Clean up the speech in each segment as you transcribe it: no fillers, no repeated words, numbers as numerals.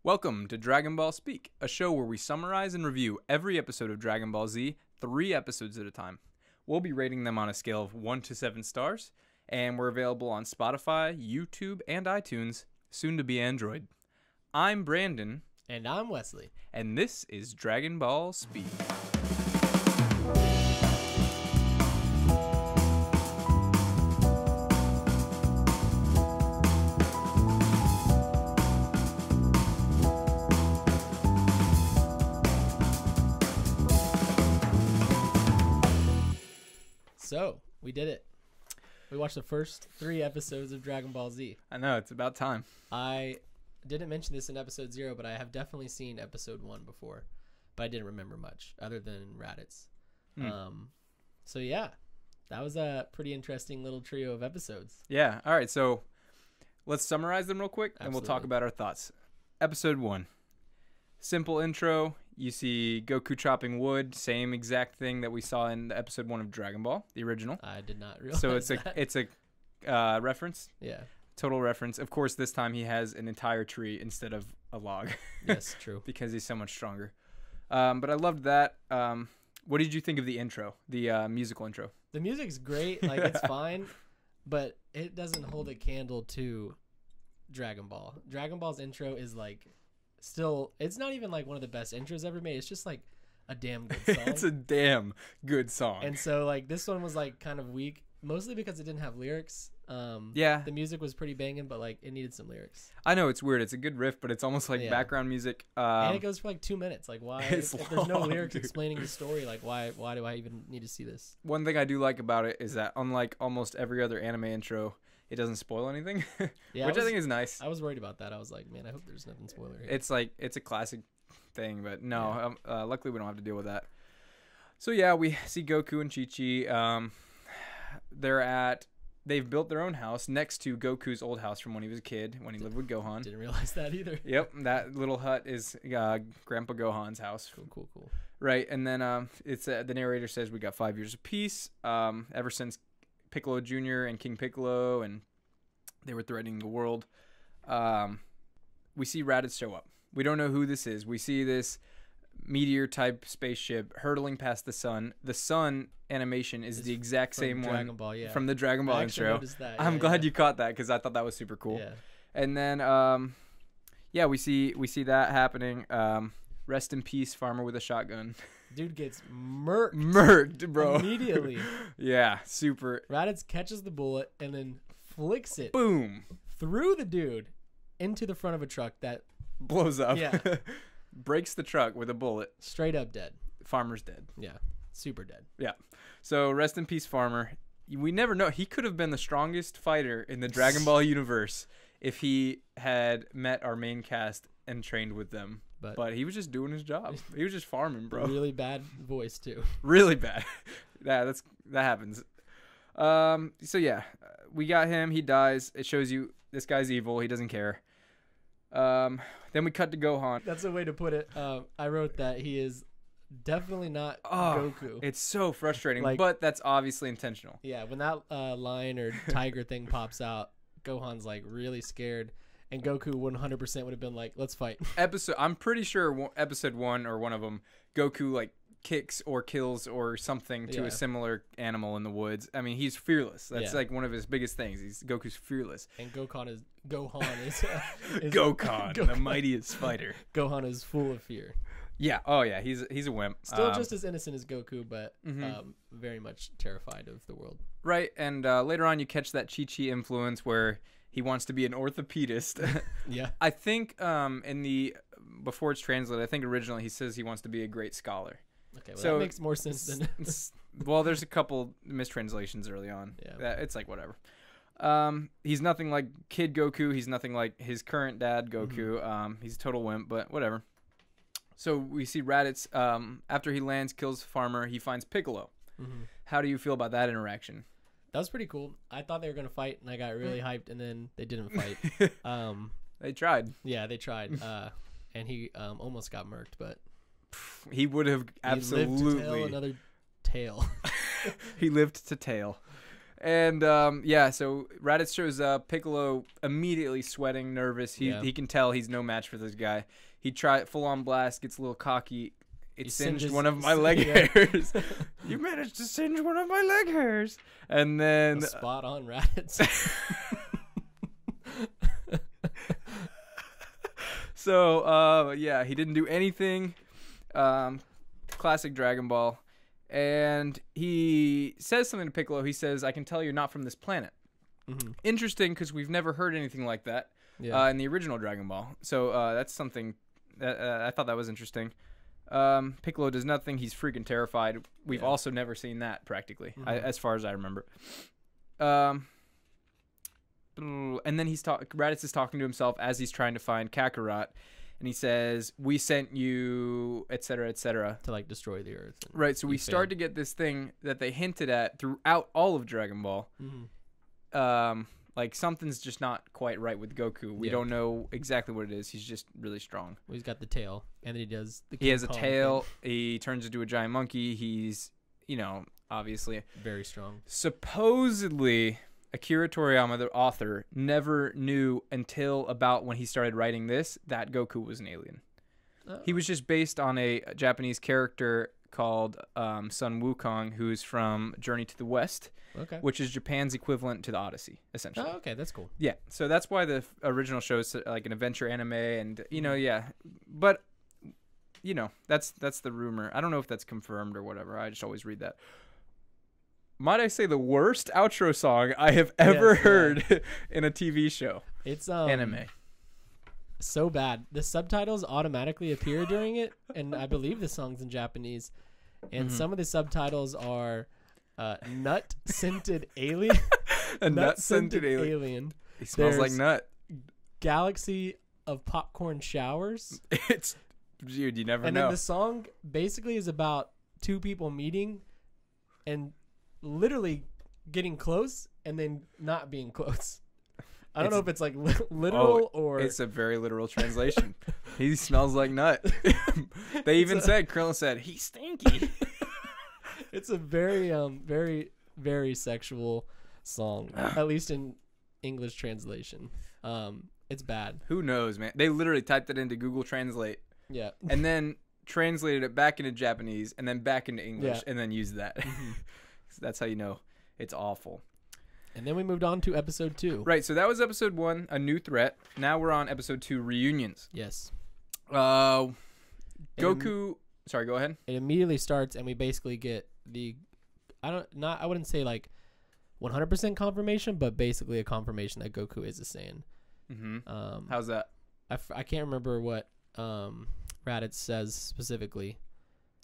Welcome to Dragon Ball Speak, a show where we summarize and review every episode of Dragon Ball Z, 3 episodes at a time. We'll be rating them on a scale of 1 to 7 stars, and we're available on Spotify, YouTube, and iTunes, soon to be Android. I'm Brandon. And I'm Wesley. And this is Dragon Ball Speak. So, we did it. We watched the first 3 episodes of Dragon Ball Z. I know, it's about time. I didn't mention this in episode 0, but I have definitely seen episode 1 before. But I didn't remember much, other than Raditz. So yeah, that was a pretty interesting little trio of episodes. Yeah, alright, so let's summarize them real quick, and Absolutely. we'll talk about our thoughts. Episode 1. Simple intro. You see Goku chopping wood, same exact thing that we saw in the episode 1 of Dragon Ball, the original. I did not realize So it's that. a reference. Yeah. Total reference. Of course, this time he has an entire tree instead of a log. Yes, true. Because he's so much stronger. But I loved that. What did you think of the intro, the musical intro? The music's great. Like, it's fine. But it doesn't hold a candle to Dragon Ball. Dragon Ball's intro is like... Still, it's not even like one of the best intros ever made. It's just like a damn good song. It's a damn good song. And so like this one was like kind of weak, mostly because it didn't have lyrics. Yeah. The music was pretty banging, but like it needed some lyrics. I know, it's weird. It's a good riff, but it's almost like background music. And it goes for like 2 minutes. Like why? If there's no lyrics dude. explaining the story, like why do I even need to see this? One thing I do like about it is that unlike almost every other anime intro, it doesn't spoil anything, Yeah, which I think is nice. I was worried about that. I was like, man, I hope there's nothing spoiler here. It's like, it's a classic thing, but no, luckily we don't have to deal with that. So yeah, we see Goku and Chi-Chi. They've built their own house next to Goku's old house from when he was a kid, when he lived with Gohan. Didn't realize that either. Yep, that little hut is Grandpa Gohan's house. Cool. Right, and then it's the narrator says we got 5 years of peace ever since Piccolo Jr. and King Piccolo, and they were threatening the world. We see Raditz show up. We don't know who this is. We see this meteor-type spaceship hurtling past the sun. The sun animation is the exact same Dragon one Ball, yeah. from the Dragon Ball I actually intro. noticed that. I'm glad you caught that because I thought that was super cool. Yeah. And then, we see that happening. Rest in peace, Farmer with a shotgun. Dude gets murked. Murked, bro. Immediately. Yeah, super. Raditz catches the bullet and then flicks it Boom. through the dude into the front of a truck that Blows up. Yeah. Breaks the truck with a bullet. straight up dead. Farmer's dead. Yeah. Super dead. Yeah. So rest in peace, Farmer. We never know. He could have been the strongest fighter in the Dragon Ball universe if he had met our main cast and trained with them. But he was just doing his job. He was just farming, bro. Really bad voice too. Really bad. That happens. So yeah, we got him. He dies. It shows you this guy's evil. He doesn't care. Then we cut to Gohan. That's a way to put it. I wrote that he is definitely not Goku. It's so frustrating, Like- but that's obviously intentional. Yeah, when that lion or tiger thing pops out, Gohan's like really scared, and Goku 100% would have been like, "Let's fight." I'm pretty sure episode 1 or one of them, Goku like kicks or kills or something to Yeah. a similar animal in the woods. I mean, he's fearless. That's Yeah. like one of his biggest things. Goku's fearless. And Gohan is Gokan, the mightiest fighter. Gohan is full of fear. Yeah. Oh yeah. He's a wimp. Still just as innocent as Goku, but very much terrified of the world. Right. And later on, you catch that Chi-Chi influence where he wants to be an orthopedist. Yeah. I think before it's translated, I think originally he says he wants to be a great scholar. Okay, well, So that makes more sense than... Well, there's a couple mistranslations early on. Yeah. It's like whatever. He's nothing like Kid Goku. He's nothing like his current dad, Goku. He's a total wimp, but whatever. So we see Raditz, after he lands, kills Farmer, he finds Piccolo. How do you feel about that interaction? That was pretty cool. I thought they were going to fight, and I got really hyped, and then they didn't fight. They tried. Yeah, they tried. And he almost got murked, but... He would have absolutely... He lived to tell another tale. He lived to tale. And yeah, so Raditz shows up. Piccolo immediately sweating, nervous. He can tell he's no match for this guy. He tried full on blast, gets a little cocky. It singed one of my leg hairs. You managed to singe one of my leg hairs. And then spot on Raditz. So yeah, he didn't do anything. Classic Dragon Ball. And he says something to Piccolo. He says, "I can tell you're not from this planet." Mm-hmm. Interesting, because we've never heard anything like that in the original Dragon Ball. So that's something that I thought that was interesting. Piccolo does nothing. He's freaking terrified. We've also never seen that practically, as far as I remember. And then Raditz is talking to himself as he's trying to find Kakarot. And he says, "We sent you, etc., etc." To, like, destroy the Earth. Right, so we start to get this thing that they hinted at throughout all of Dragon Ball. Mm-hmm. Like, something's just not quite right with Goku. We don't know exactly what it is. He's just really strong. Well, he's got the tail, and then he does the He has a tail. Thing. He turns into a giant monkey. He's, obviously... very strong. Supposedly... Akira Toriyama, the author, never knew until about when he started writing this that Goku was an alien. Oh. He was just based on a Japanese character called Sun Wukong, who's from Journey to the West, which is Japan's equivalent to the Odyssey, essentially. Oh, okay, that's cool. Yeah, so that's why the original show is like an adventure anime, and but that's the rumor. I don't know if that's confirmed or whatever. I just always read that. Might I say the worst outro song I have ever heard in a TV show? It's anime. So bad. The subtitles automatically appear during it, and I believe the song's in Japanese. And some of the subtitles are nut scented alien. A nut scented alien. He smells like nut. Galaxy of popcorn showers. Dude, you never know. And then the song basically is about two people meeting and literally getting close and then not being close. I don't know if it's like literal or... It's a very literal translation. He smells like nut. They even said, Krillin said, he's stinky. It's a very, very, very sexual song, at least in English translation. It's bad. Who knows, man? They literally typed it into Google Translate. Yeah. And then translated it back into Japanese and then back into English and then used that. Mm-hmm. That's how you know it's awful. And then we moved on to episode 2. Right, so that was episode 1, A New Threat. Now we're on episode 2, Reunions. Yes. Goku... Sorry, go ahead. It immediately starts, and we basically get the... I wouldn't say like 100% confirmation, but basically a confirmation that Goku is a Saiyan. Mm-hmm. How's that? I can't remember what Raditz says specifically.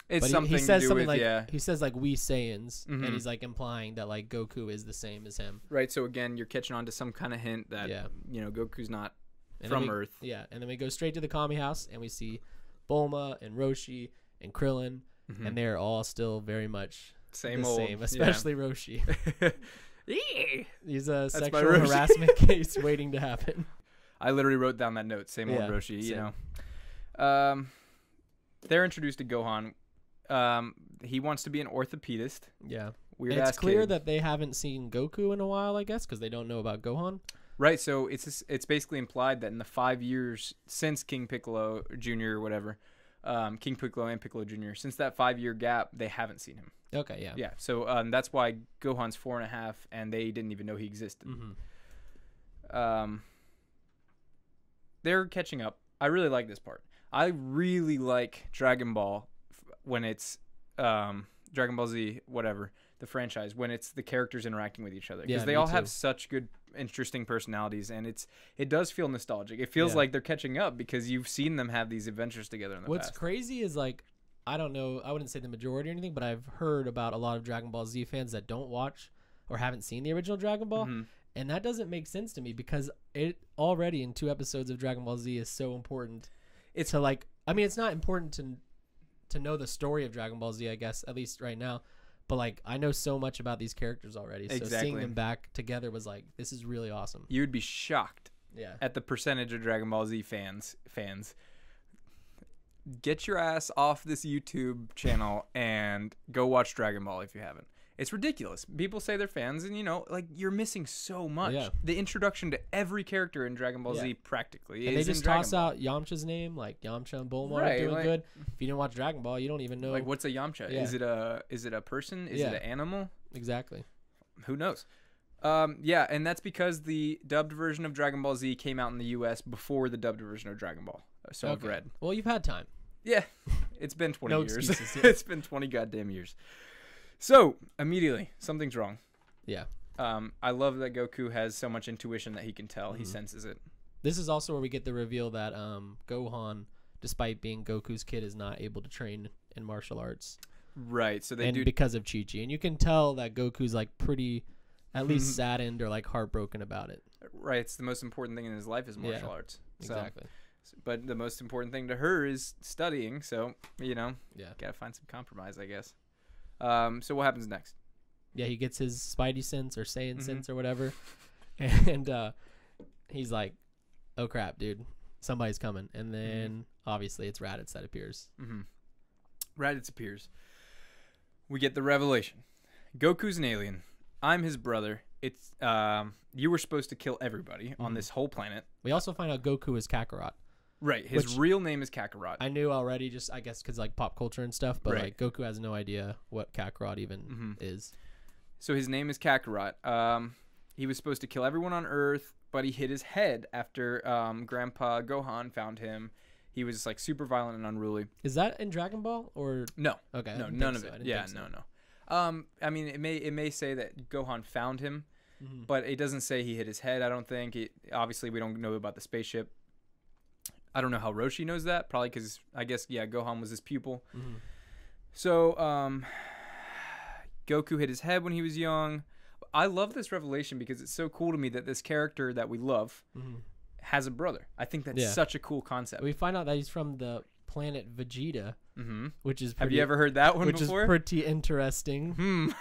It's but something he says to do something with, like he says like we Saiyans, and he's like implying that like Goku is the same as him. Right. So again, you're catching on to some kind of hint that Goku's not from Earth. Yeah, and then we go straight to the Kami house, and we see Bulma and Roshi and Krillin, and they're all still very much same, especially Roshi. He's a That's sexual harassment case waiting to happen. I literally wrote down that note. Same old Roshi. Same. They're introduced to Gohan. He wants to be an orthopedist. Yeah. Weird and ass it's clear kid. that they haven't seen Goku in a while, I guess, because they don't know about Gohan. Right, so it's basically implied that in the 5 years since King Piccolo Jr. or whatever, King Piccolo and Piccolo Jr., since that 5-year gap, they haven't seen him. Okay, yeah. Yeah, so that's why Gohan's 4.5, and they didn't even know he existed. Mm-hmm. They're catching up. I really like this part. I really like Dragon Ball when it's Dragon Ball Z, whatever, the franchise, when it's the characters interacting with each other. Because they all have such good, interesting personalities, and it does feel nostalgic. It feels like they're catching up because you've seen them have these adventures together in the past. What's crazy is, like, I don't know, I wouldn't say the majority or anything, but I've heard about a lot of Dragon Ball Z fans that don't watch or haven't seen the original Dragon Ball. Mm-hmm. And that doesn't make sense to me because it already in 2 episodes of Dragon Ball Z is so important. It's like, I mean, it's not important to know the story of Dragon Ball Z, I guess, at least right now. But like, I know so much about these characters already. So seeing them back together was like, this is really awesome. You would be shocked at the percentage of Dragon Ball Z fans. Get your ass off this YouTube channel and go watch Dragon Ball if you haven't. It's ridiculous. People say they're fans, and like you're missing so much. Yeah. The introduction to every character in Dragon Ball Z practically and is they just in Dragon toss Ball. out Yamcha's name, like Yamcha and Bulma Right, are doing like- good. If you didn't watch Dragon Ball, you don't even know. Like, what's a Yamcha? Yeah. Is it a person? Is it an animal? Exactly. Who knows? Yeah, and that's because the dubbed version of Dragon Ball Z came out in the U.S. before the dubbed version of Dragon Ball. So I've read. Well, you've had time. Yeah, it's been 20 No years. excuses, yeah. It's been 20 goddamn years. So immediately, something's wrong. Yeah. I love that Goku has so much intuition that he can tell. He senses it. This is also where we get the reveal that Gohan, despite being Goku's kid, is not able to train in martial arts. Right. So they and do because of Chi-Chi. And you can tell that Goku's like pretty, at least saddened or like heartbroken about it. right. It's the most important thing in his life is martial arts. So, Exactly. But the most important thing to her is studying. So Yeah. gotta find some compromise, I guess. So what happens next? Yeah, he gets his Spidey sense or Saiyan Mhm. sense or whatever. And he's like, oh crap, dude. Somebody's coming. And then obviously it's Raditz that appears. Mm-hmm. Raditz appears. We get the revelation. Goku's an alien. I'm his brother. It's you were supposed to kill everybody on this whole planet. We also find out Goku is Kakarot. Right. His Which- real name is Kakarot. I knew already, just I guess because like pop culture and stuff, but Right. like Goku has no idea what Kakarot even is. So his name is Kakarot. He was supposed to kill everyone on Earth, but he hit his head after Grandpa Gohan found him. He was like super violent and unruly. Is that in Dragon Ball or No. okay? I No, didn't none think of so. I it. didn't Yeah, think so. no. I mean, it may say that Gohan found him, Mhm. but it doesn't say he hit his head. I don't think. Obviously, we don't know about the spaceship. I don't know how Roshi knows that. Probably because I guess Gohan was his pupil. Mhm. So Goku hit his head when he was young. I love this revelation because it's so cool to me that this character that we love Mhm. has a brother. I think that's Yeah. such a cool concept. We find out that he's from the planet Vegeta, Mm-hmm. which is Have pretty, you ever heard that one which before? is pretty interesting.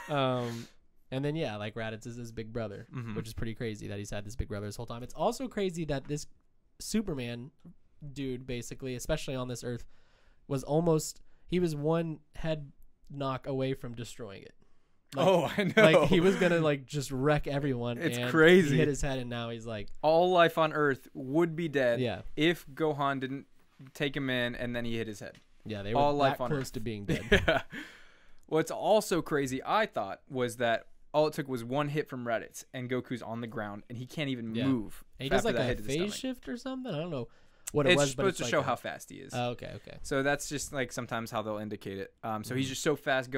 Hmm. And then yeah, like Raditz is his big brother, Mhm. which is pretty crazy that he's had this big brother this whole time. It's also crazy that this Superman dude, basically, especially on this Earth, he was one head knock away from destroying it. Like, Oh, I know. like he was gonna like just wreck everyone. It's and crazy. He hit his head, and now he's like, All life on Earth would be dead yeah, if Gohan didn't take him in and then he hit his head. yeah. They were All life that on close Earth. to being dead. Yeah. What's also crazy, I thought, was that all it took was one hit from Raditz and Goku's on the ground and he can't even Yeah. move. And he does after like that a hit to the phase stomach. shift or something. I don't know what it It's was, but supposed to like show how fast he is. Oh, okay. So that's just like sometimes how they'll indicate it. So he's just so fast,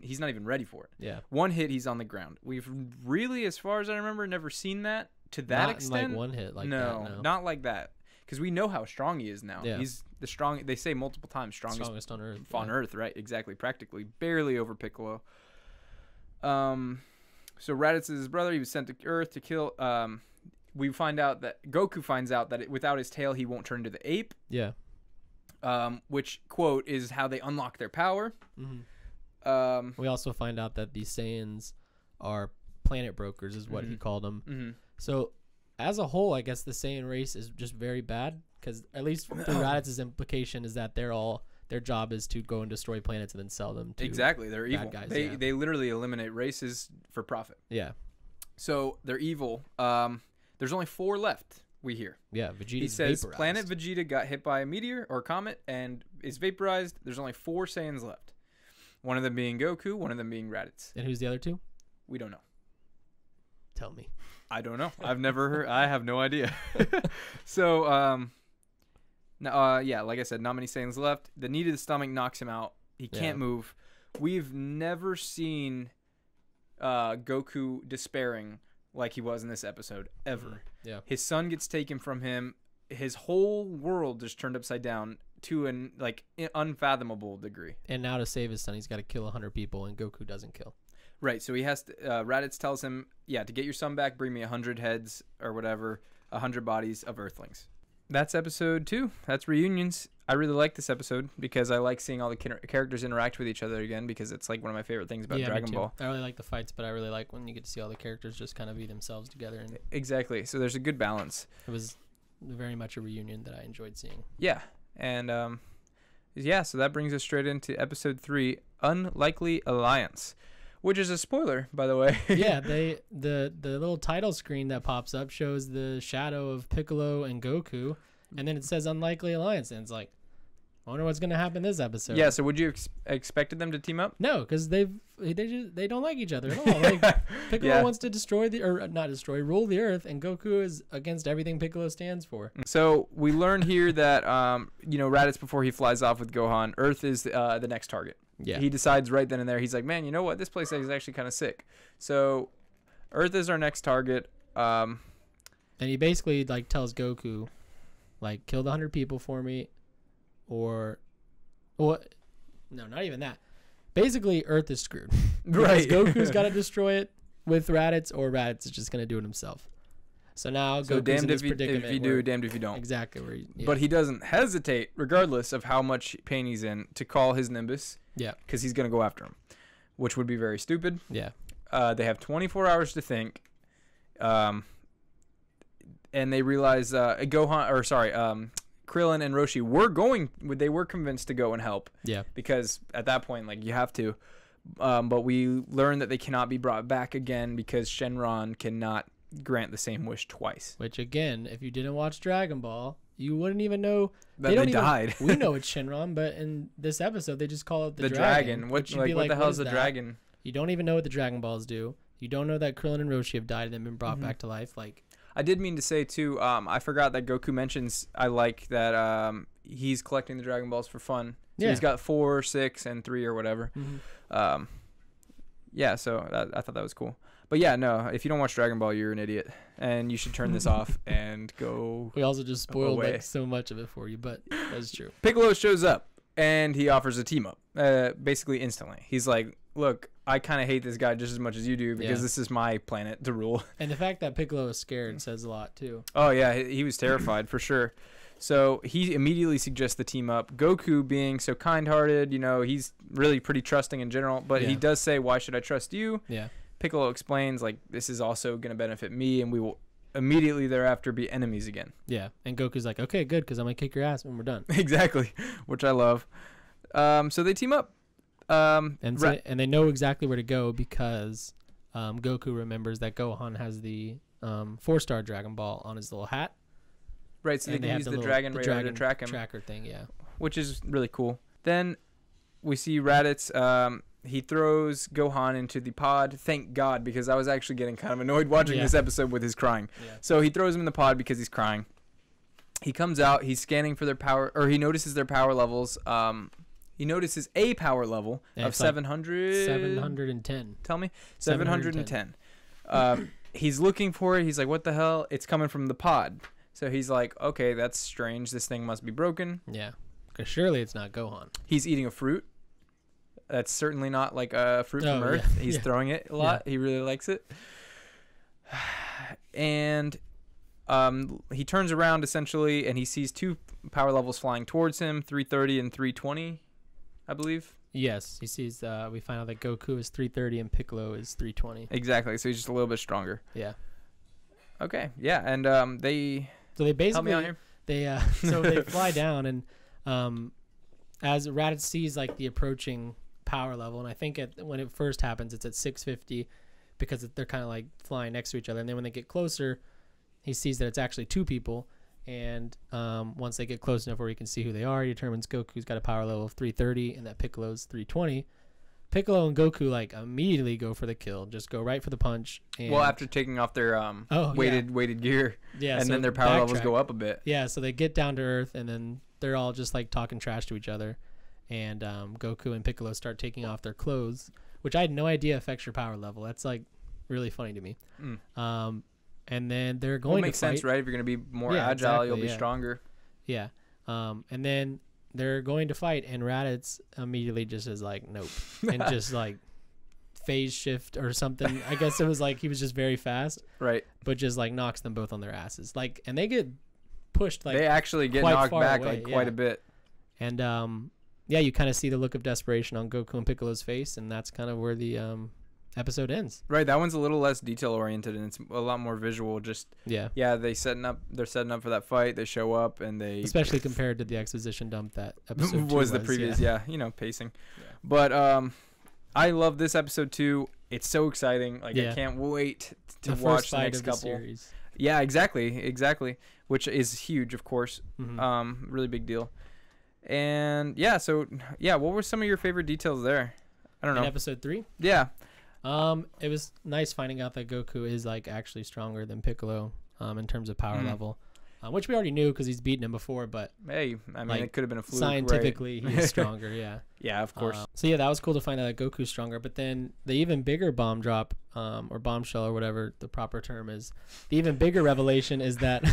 he's not even ready for it. Yeah. One hit, he's on the ground. We've really, as far as I remember, never seen that to that Not extent. in like one hit like no, that. No, not like that. Because we know how strong he is now. Yeah. He's the strong. They say multiple times strongest on Earth. on yeah. Earth, right? Exactly, practically, barely over Piccolo. So Raditz is his brother. He was sent to Earth to kill. We find out that Goku finds out that without his tail, he won't turn into the ape. Yeah. Which quote is how they unlock their power. Mm-hmm. We also find out that these Saiyans are planet brokers, is what he called them. Mm-hmm. So, as a whole, I guess the Saiyan race is just very bad because at least through Raditz's implication is that their job is to go and destroy planets and then sell them to Exactly, they're bad evil. guys, They yeah. they literally eliminate races for profit. Yeah. So they're evil. There's only 4 left. We hear. Yeah. Vegeta's He says vaporized. planet Vegeta got hit by a meteor or comet and is vaporized. There's only 4 Saiyans left. One of them being Goku, one of them being Raditz. And who's the other two? We don't know. Tell me. I don't know. I've never heard. I have no idea. So, yeah, like I said, not many Saiyans left. The knee to the stomach knocks him out. He can't move. We've never seen Goku despairing like he was in this episode, ever. Yeah. His son gets taken from him. His whole world just turned upside down to an unfathomable degree. And now to save his son, he's got to kill 100 people, and Goku doesn't kill. Right, so he has to. Raditz tells him, "Yeah, to get your son back, bring me 100 heads or whatever, 100 bodies of Earthlings." That's episode 2. That's reunions. I really like this episode because I like seeing all the characters interact with each other again because it's like one of my favorite things about Yeah, me Dragon too. Ball. I really like the fights, but I really like when you get to see all the characters just kind of be themselves together, and Exactly. So there's a good balance. it was very much a reunion that I enjoyed seeing. Yeah, and yeah, so that brings us straight into episode 3, Unlikely Alliance. which is a spoiler, by the way. Yeah, the little title screen that pops up shows the shadow of Piccolo and Goku, and then it says unlikely alliance, and it's like, I wonder what's gonna happen this episode. Yeah. So would you expected them to team up? No, because they don't like each other at all. Like Piccolo wants to rule the Earth, and Goku is against everything Piccolo stands for. So we learned here that Raditz, before he flies off with Gohan, Earth is the next target. Yeah. He decides right then and there. He's like, man, you know what? This place is actually kind of sick. So Earth is our next target. And he basically like tells Goku, like, kill the 100 people for me, or no, not even that. Basically, Earth is screwed. Right. Goku's got to destroy it with Raditz, or Raditz is just going to do it himself. So now Goku's in this predicament. If you do, damned if you don't. Exactly. But he doesn't hesitate, regardless of how much pain he's in, to call his Nimbus. Yeah. Because he's going to go after him, which would be very stupid. Yeah. They have 24 hours to think. And they realize Krillin and Roshi were convinced to go and help. Yeah. Because at that point, like, you have to. But we learned that they cannot be brought back again because Shenron cannot grant the same wish twice. Which, again, if you didn't watch Dragon Ball, you wouldn't even know that they died. We know it's Shenron, but in this episode, they just call it the dragon. What the hell is the dragon? You don't even know what the Dragon Balls do. You don't know that Krillin and Roshi have died and then been brought back to life. Like, I did mean to say too. I forgot that Goku mentions. I like that he's collecting the Dragon Balls for fun. So he's got 4, 6, and 3 or whatever. Mm-hmm. So I thought that was cool. But yeah, no. If you don't watch Dragon Ball, you're an idiot, and you should turn this off and go. We also just spoiled like so much of it for you, but that's true. Piccolo shows up and he offers a team up, basically instantly. He's like, "Look, I kind of hate this guy just as much as you do because this is my planet to rule." And the fact that Piccolo is scared says a lot too. Oh yeah, he was terrified for sure. So he immediately suggests the team up. Goku, being so kind-hearted, he's really pretty trusting in general, but he does say, "Why should I trust you?" Yeah. Piccolo explains, like, this is also going to benefit me, and we will immediately thereafter be enemies again. Yeah, and Goku's like, okay, good, because I'm going to kick your ass when we're done. Exactly, which I love. So they team up. And they know exactly where to go because Goku remembers that Gohan has the 4-star Dragon Ball on his little hat. Right, so they can use the Dragon Radar to track him. Tracker thing, yeah. Which is really cool. Then we see Raditz. He throws Gohan into the pod. Thank God, because I was actually getting kind of annoyed watching this episode with his crying. Yeah. So he throws him in the pod because he's crying. He comes out. He's scanning for their power, or he notices their power levels. He notices a power level of 700. 710. Tell me. 710. He's looking for it. He's like, what the hell? It's coming from the pod. So he's like, okay, that's strange. This thing must be broken. Yeah. Because surely it's not Gohan. He's eating a fruit. That's certainly not like a fruit from Earth. Yeah. He's throwing it a lot. Yeah. He really likes it. And he turns around essentially, and he sees 2 power levels flying towards him, 330 and 320, I believe. Yes, he sees. We find out that Goku is 330 and Piccolo is 320. Exactly. So he's just a little bit stronger. Yeah. Okay. Yeah, and they. So they basically help me out here. They fly down, and as Raditz sees like the approaching power level, and I think when it first happens, it's at 650 because they're kind of like flying next to each other, and then when they get closer, he sees that it's actually 2 people, and once they get close enough where he can see who they are, he determines Goku's got a power level of 330 and that Piccolo's 320. Piccolo and Goku like immediately go for the kill, just go right for the punch. And after taking off their weighted gear, and then their power levels go up a bit. Yeah, so they get down to Earth, and then they're all just like talking trash to each other, and Goku and Piccolo start taking off their clothes, which I had no idea affects your power level. That's like really funny to me. And then they're going to fight. Makes sense, right? If you're going to be more agile, you'll be stronger. Yeah. And then they're going to fight, and Raditz immediately just is like, nope. And just like phase shift or something. I guess it was like he was just very fast. Right. But just like knocks them both on their asses. Like, and they get pushed like they actually get knocked back away, like quite a bit. And you kind of see the look of desperation on Goku and Piccolo's face, and that's kind of where the episode ends. Right, that one's a little less detail oriented, and it's a lot more visual. Just they're setting up for that fight. They show up, and they especially compared to the exposition dump that episode was the previous pacing. Yeah. But I love this episode too. it's so exciting. Like I can't wait to watch the next couple. Series. Yeah, exactly. Which is huge, of course. Really big deal. And what were some of your favorite details there? I don't know. In episode 3? Yeah. It was nice finding out that Goku is like actually stronger than Piccolo in terms of power level, which we already knew because he's beaten him before. But hey, I mean, it could have been a fluke. Scientifically, right? he's stronger. Yeah. Yeah, of course. So yeah, that was cool to find out that Goku's stronger. But then the even bigger bomb drop, or bombshell, or whatever the proper term is, the even bigger revelation is that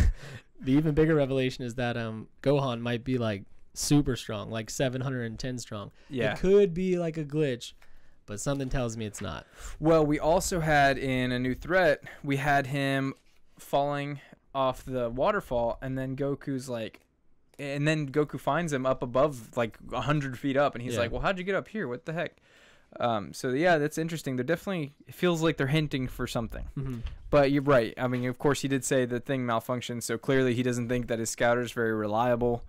Gohan might be like super strong, like 710 strong. Yeah. It could be like a glitch, but something tells me it's not. Well, we also had in a new threat, we had him falling off the waterfall, and then Goku finds him up above, like 100 feet up, and he's like, well, how'd you get up here? What the heck? So yeah, that's interesting. They're definitely, it feels like they're hinting for something. But you're right. I mean, of course, he did say the thing malfunctioned, so clearly he doesn't think that his scouter is very reliable.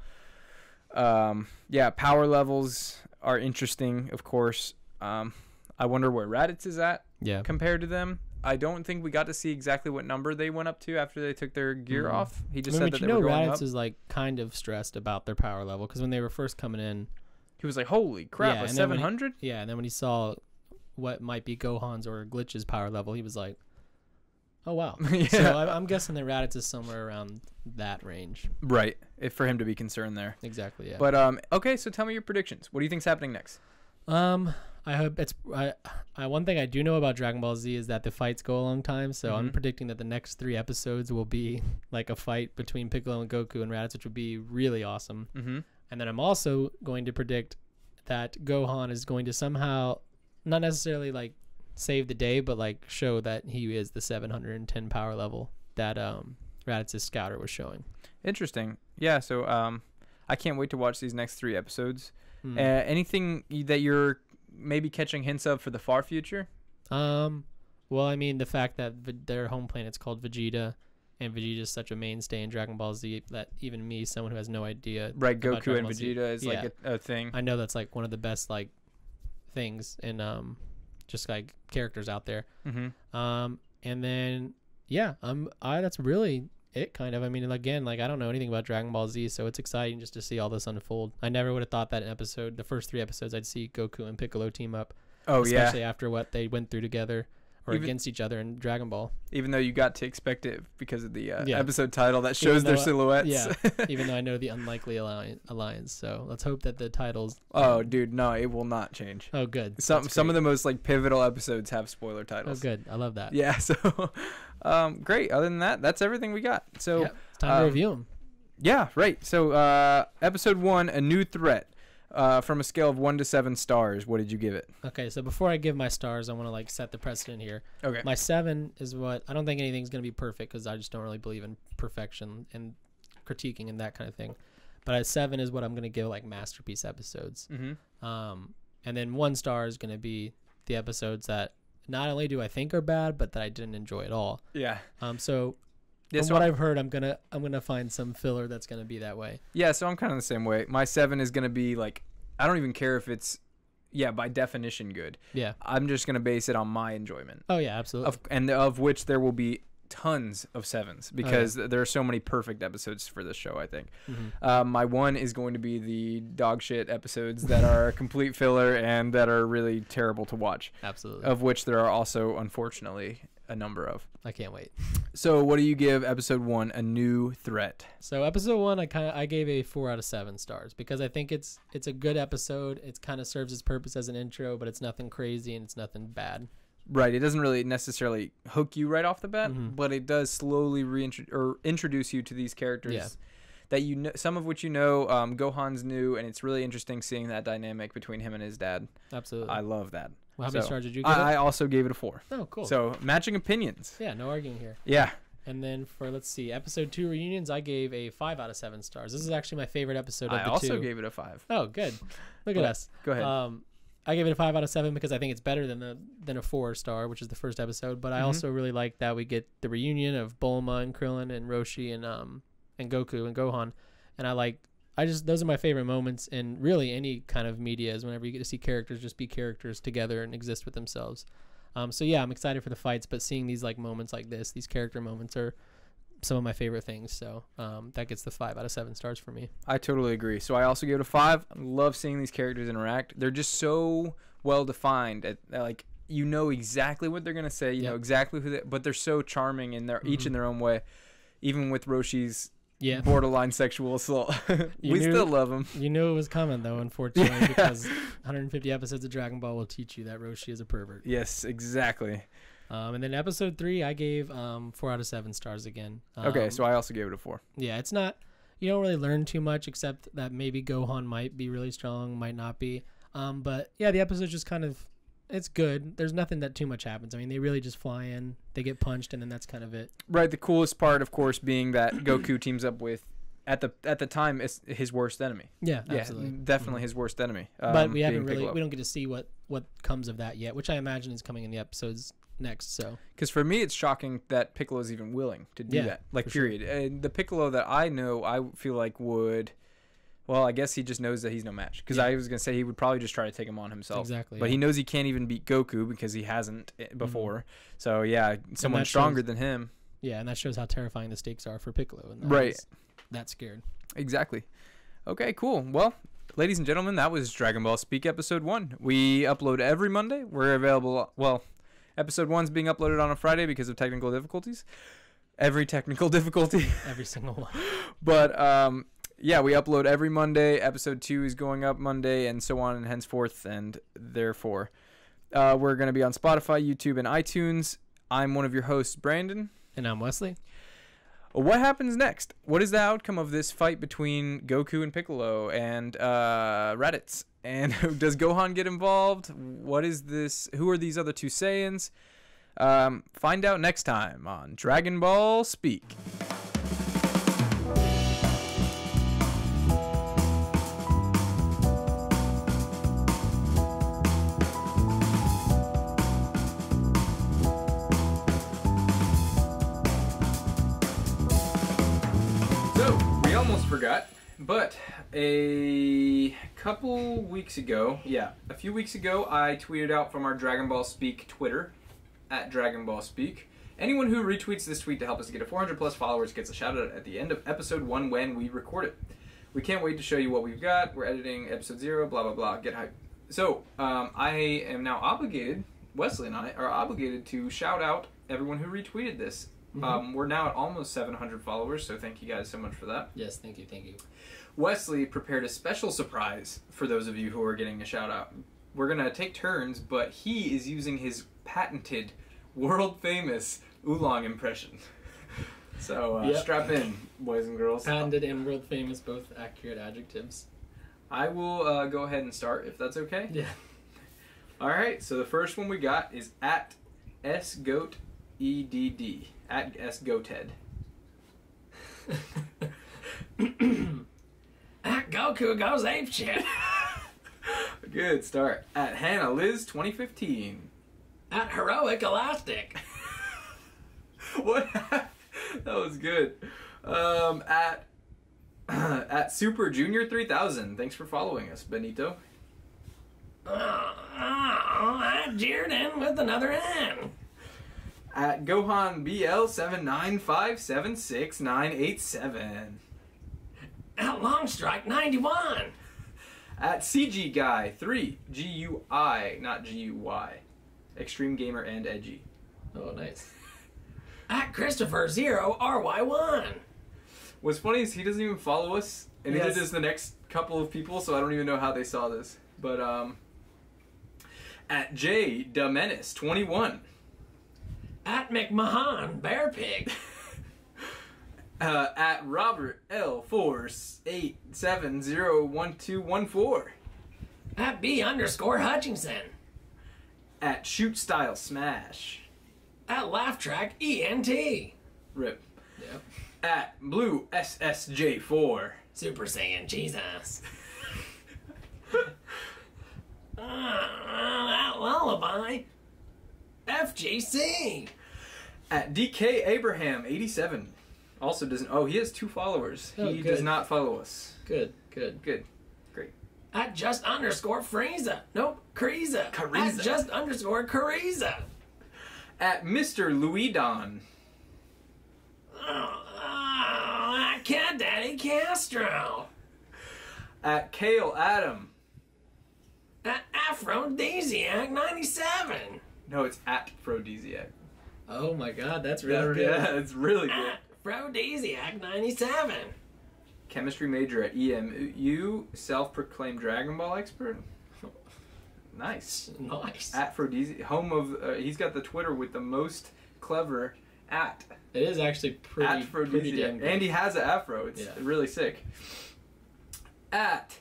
Power levels are interesting, of course. I wonder where Raditz is at compared to them. I don't think we got to see exactly what number they went up to after they took their gear off. He just said that they were going Raditz up. is like kind of stressed about their power level because when they were first coming in, he was like, holy crap, a 700? And then when he saw what might be Gohan's or Glitch's power level, he was like, oh, wow. So I'm guessing that Raditz is somewhere around that range. Right, for him to be concerned there. Exactly, yeah. But, okay, so tell me your predictions. What do you think's happening next? I hope it's... one thing I do know about Dragon Ball Z is that the fights go a long time, so I'm predicting that the next 3 episodes will be like a fight between Piccolo and Goku and Raditz, which would be really awesome. And then I'm also going to predict that Gohan is going to somehow, not necessarily like save the day, but like show that he is the 710 power level that Raditz's scouter was showing. Interesting. Yeah, so I can't wait to watch these next 3 episodes. Anything that you're maybe catching hints of for the far future? Well, I mean, the fact that their home planet's called Vegeta, and Vegeta is such a mainstay in Dragon Ball Z that even me, someone who has no idea, right? Goku and Vegeta is like a thing. I know that's like one of the best like things in just like characters out there. And then that's really it, kind of. I mean, again, like I don't know anything about Dragon Ball Z, so it's exciting just to see all this unfold. I never would have thought that the first 3 episodes, I'd see Goku and Piccolo team up. Oh, especially after what they went through together or against each other in Dragon Ball. Even though you got to expect it because of the episode title that shows their silhouettes. Yeah, even though I know the unlikely alliance. So let's hope that the titles... Oh, dude, no, it will not change. Oh, good. Some of the most like pivotal episodes have spoiler titles. Oh, good. I love that. Yeah, so great. Other than that, that's everything we got. So it's time to review them. Yeah, right. So episode 1, A New Threat. From a scale of 1 to 7 stars, what did you give it? Okay, so before I give my stars, I want to like set the precedent here. Okay. My 7 is what I don't think anything's gonna be perfect because I just don't really believe in perfection and critiquing and that kind of thing. But a 7 is what I'm gonna give like masterpiece episodes. And then 1 star is gonna be the episodes that not only do I think are bad, but that I didn't enjoy at all. Yeah. So from what I've heard, I'm gonna find some filler that's gonna be that way. Yeah, so I'm kind of the same way. My 7 is gonna be like, I don't even care if it's, by definition good. Yeah. I'm just gonna base it on my enjoyment. Oh yeah, absolutely. Of which there will be tons of 7s because there are so many perfect episodes for this show, I think. My 1 is going to be the dog shit episodes that are complete filler and that are really terrible to watch. Absolutely. Of which there are also, unfortunately, a number of. I can't wait. So what do you give episode 1, A New Threat? So episode 1, I gave a 4 out of 7 stars because I think it's a good episode. It kind of serves its purpose as an intro, but it's nothing crazy and it's nothing bad. Right. It doesn't really necessarily hook you right off the bat, but it does slowly introduce you to these characters that you know, some of which you know. Gohan's new, and it's really interesting seeing that dynamic between him and his dad. Absolutely. I love that. Well, how many stars did you give it? I also gave it a 4. Oh, cool. So matching opinions. Yeah, no arguing here. Yeah. And then for, let's see, episode 2 reunions, I gave a 5 out of 7 stars. This is actually my favorite episode of the 2. I also gave it a 5. Oh, good. Look at us. Go ahead. I gave it a 5 out of 7 because I think it's better than a 4 star, which is the first episode. But I also really like that we get the reunion of Bulma and Krillin and Roshi and Goku and Gohan. And those are my favorite moments in really any kind of media is whenever you get to see characters just be characters together and exist with themselves. So yeah, I'm excited for the fights, but seeing these like moments like this, these character moments are some of my favorite things. So that gets the 5 out of 7 stars for me. I totally agree. So I also give it a 5. I love seeing these characters interact. They're just so well defined. Like, you know exactly what they're gonna say. You know exactly who but they're so charming, and they're each in their own way. Even with Roshi's borderline sexual assault, we still love him. You knew it was coming, though, unfortunately, because 150 episodes of Dragon Ball will teach you that Roshi is a pervert. Yes, exactly. And then episode 3, I gave 4 out of 7 stars again. Okay, so I also gave it a 4. Yeah, it's not, you don't really learn too much, except that maybe Gohan might be really strong, might not be. But yeah, the episode's just kind of, it's good. There's nothing that too much happens. I mean, they really just fly in, they get punched, and then that's kind of it. Right. The coolest part, of course, being that Goku teams up with, at the time, is his worst enemy. Yeah, absolutely. Definitely his worst enemy. But we haven't really, we don't get to see what comes of that yet, which I imagine is coming in the episodes next. So, because for me, it's shocking that Piccolo's even willing to do that. Like, period. Sure. And the Piccolo that I know, I feel like would. Well, I guess he just knows that he's no match. Because I was going to say he would probably just try to take him on himself. Exactly. But he knows he can't even beat Goku because he hasn't before. So, yeah, someone stronger than him. Yeah, and that shows how terrifying the stakes are for Piccolo. And right. That scared. Exactly. Okay, cool. Well, ladies and gentlemen, that was Dragon Ball Speak Episode 1. We upload every Monday. We're available, well, Episode 1's being uploaded on a Friday because of technical difficulties. Every technical difficulty. Every single one. But, yeah, we upload every Monday. Episode 2 is going up Monday, and so on and henceforth, and therefore. We're going to be on Spotify, YouTube, and iTunes. I'm one of your hosts, Brandon. And I'm Wesley. What happens next? What is the outcome of this fight between Goku and Piccolo and Raditz? And does Gohan get involved? What is this? Who are these other two Saiyans? Find out next time on Dragon Ball Speak. Forgot, but a few weeks ago, I tweeted out from our Dragon Ball Speak Twitter, at Dragon Ball Speak. Anyone who retweets this tweet to help us get a 400 plus followers gets a shout out at the end of episode 1 when we record it. We can't wait to show you what we've got. We're editing episode 0, blah, blah, blah. Get hype. So, I am now obligated, Wesley and I are obligated to shout out everyone who retweeted this. We're now at almost 700 followers, so thank you guys so much for that. Yes, thank you. Wesley prepared a special surprise for those of you who are getting a shout out. We're going to take turns, but he is using his patented, world-famous oolong impression. So strap in, boys and girls. Patented and world-famous, both accurate adjectives. I will go ahead and start, if that's okay. Yeah. All right, so the first one we got is at SGoatEDD. At SGoated. At Goku goes apeshit. Good start. At Hannah Liz 2015. At Heroic Elastic. What? That was good. At Super Junior 3000. Thanks for following us, Benito. I jeered in with another N. At Gohan BL795766987. At Longstrike 91. At CG Guy 3 GUI, not GUY. Extreme Gamer and Edgy. Oh, nice. At Christopher 0 RY1. What's funny is he doesn't even follow us, and neither does the next couple of people, so I don't even know how they saw this. But at J Menace 21. At McMahon Bear Pig. At Robert L48701214. At B_Hutchinson. At Shoot Style Smash. At Laugh Track ENT. Rip. Yep. At Blue SSJ4. Super Saiyan Jesus. At Lullaby FGC. At DK Abraham 87. Also doesn't. Oh, he has 2 followers. Oh, he does not follow us. Good. Great. At _Frieza. Nope, Cariza. At _Cariza. At Mr. Louis Don. At Cat Daddy Castro. At Kale Adam. At Aphrodisiac 97. No, it's at Aphrodisiac. Oh my god, that's really good. Yeah, it's really good. Aphrodisiac 97. Chemistry major at EMU, self-proclaimed Dragonball expert. Nice. Nice. At Aphrodisiac, home of, he's got the Twitter with the most clever at. It is actually pretty damn good. And he has an afro. It's really sick. At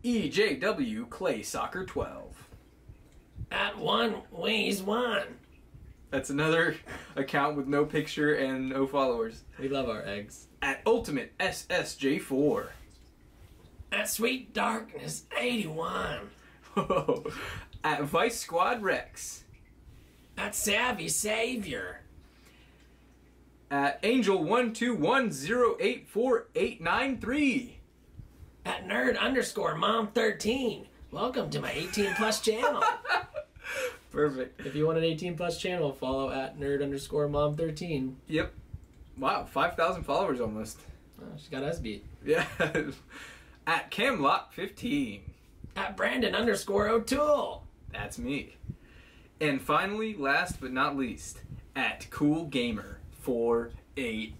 EJW Clay Soccer 12. At One Weighs One. That's another account with no picture and no followers. We love our eggs. At Ultimate SSJ4. At Sweet Darkness 81. At Vice Squad Rex. At Savvy Savior. At Angel121084893. At Nerd_Mom13. Welcome to my 18 plus channel. Perfect. If you want an 18 plus channel, follow at Nerd_Mom13. Yep. Wow, 5,000 followers almost. Oh, she got us beat. Yeah. At Camlock15. At Brandon_O'Toole. That's me. And finally, last but not least, at CoolGamer480.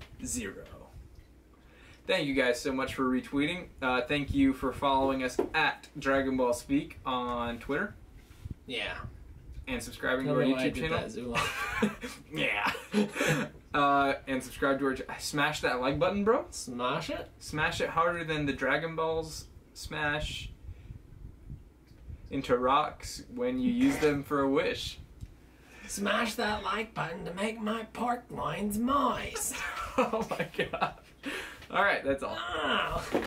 Thank you guys so much for retweeting. Thank you for following us at Dragon Ball Speak on Twitter. Yeah. And subscribing to our YouTube channel. Yeah. And subscribe to our smash that like button, bro. Smash it. Smash it harder than the Dragon Balls smash into rocks when you use them for a wish. Smash that like button to make my pork loins moist. Oh my god. Alright, that's all. Oh.